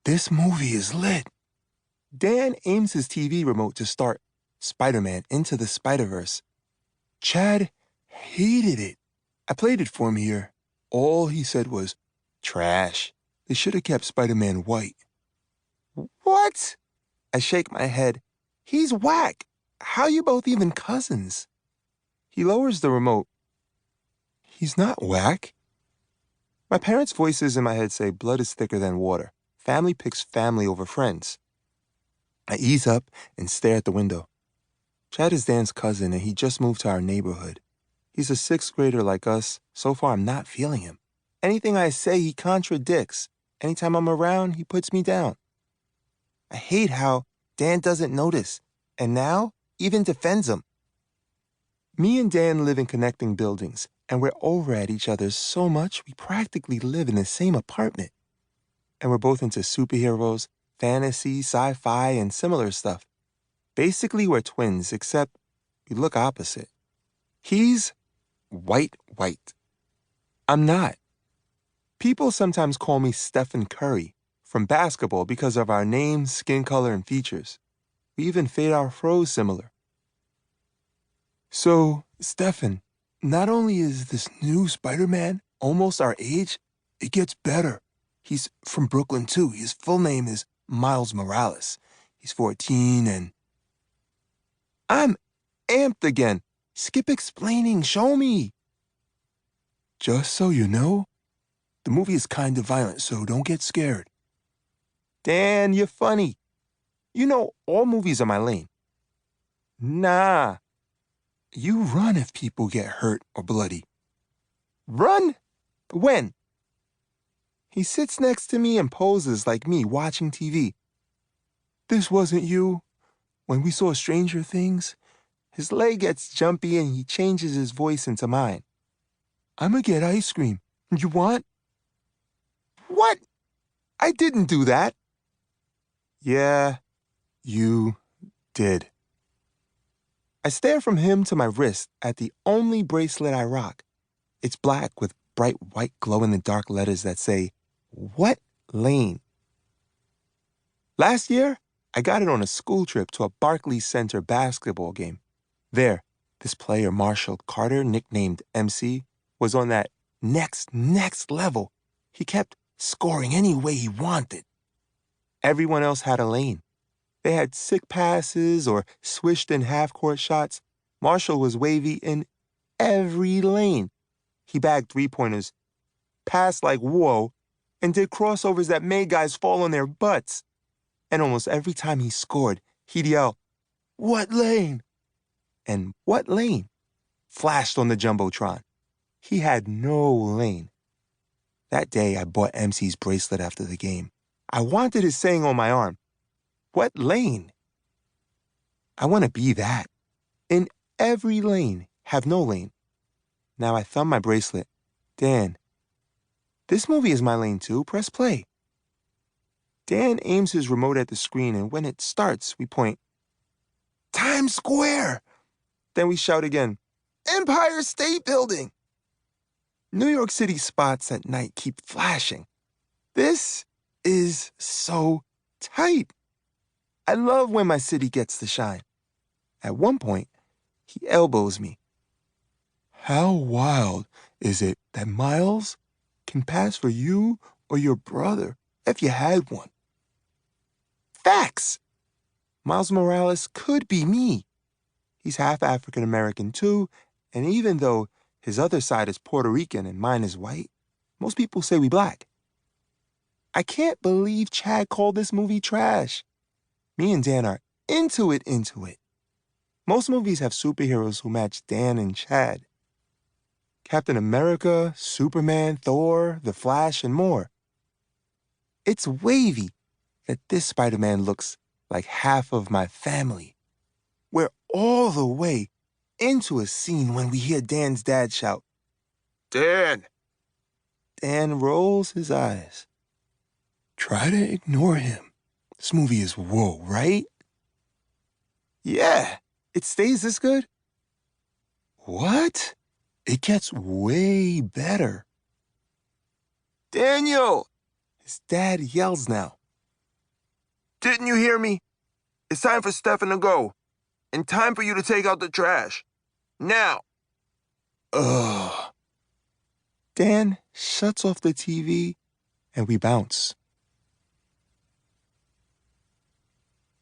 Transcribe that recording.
This movie is lit. Dan aims his TV remote to start Spider-Man Into the Spider-Verse. Chad hated it. I played it for him here. All he said was, trash. They should have kept Spider-Man white. What? I shake my head. He's whack. How you both even cousins? He lowers the remote. He's not whack. My parents' voices in my head say blood is thicker than water. Family picks family over friends. I ease up and stare at the window. Chad is Dan's cousin, and he just moved to our neighborhood. He's a sixth grader like us. So far, I'm not feeling him. Anything I say, he contradicts. Anytime I'm around, he puts me down. I hate how Dan doesn't notice, and now even defends him. Me and Dan live in connecting buildings, and we're over at each other so much we practically live in the same apartment. And we're both into superheroes, fantasy, sci-fi, and similar stuff. Basically, we're twins, except we look opposite. He's white. I'm not. People sometimes call me Stephen Curry from basketball because of our names, skin color, and features. We even fade our froze similar. So, Stephen, not only is this new Spider-Man almost our age, it gets better. He's from Brooklyn, too. His full name is Miles Morales. He's 14 and... I'm amped again. Skip explaining. Show me. Just so you know, the movie is kind of violent, so don't get scared. Dan, you're funny. You know all movies are my lane. Nah. You run if people get hurt or bloody. Run? When? He sits next to me and poses like me watching TV. This wasn't you. When we saw Stranger Things, his leg gets jumpy and he changes his voice into mine. I'ma get ice cream. You want? What? I didn't do that. Yeah, you did. I stare from him to my wrist at the only bracelet I rock. It's black with bright white glow-in-the-dark letters that say, "What lane?" Last year, I got it on a school trip to a Barclays Center basketball game. There, this player, Marshall Carter, nicknamed MC, was on that next level. He kept scoring any way he wanted. Everyone else had a lane. They had sick passes or swished in half-court shots. Marshall was wavy in every lane. He bagged three-pointers, passed like whoa, and did crossovers that made guys fall on their butts. And almost every time he scored, he'd yell, "What lane?" And "What lane?" flashed on the Jumbotron. He had no lane. That day, I bought MC's bracelet after the game. I wanted his saying on my arm. What lane? I want to be that. In every lane, have no lane. Now I thumb my bracelet. Dan, this movie is my lane too. Press play. Dan aims his remote at the screen, and when it starts, we point, Times Square! Then we shout again, Empire State Building! New York City spots at night keep flashing. This is so tight. I love when my city gets to shine. At one point, he elbows me. How wild is it that Miles can pass for you or your brother if you had one? Facts! Miles Morales could be me. He's half African American too, and even though his other side is Puerto Rican and mine is white, most people say we black. I can't believe Chad called this movie trash. Me and Dan are into it. Most movies have superheroes who match Dan and Chad. Captain America, Superman, Thor, The Flash, and more. It's wavy that this Spider-Man looks like half of my family. We're all the way into a scene when we hear Dan's dad shout, Dan! Dan rolls his eyes. Try to ignore him. This movie is whoa, right? Yeah, it stays this good? What? It gets way better. Daniel! His dad yells now. Didn't you hear me? It's time for Stefan to go. And time for you to take out the trash. Now. Ugh. Dan shuts off the TV and we bounce.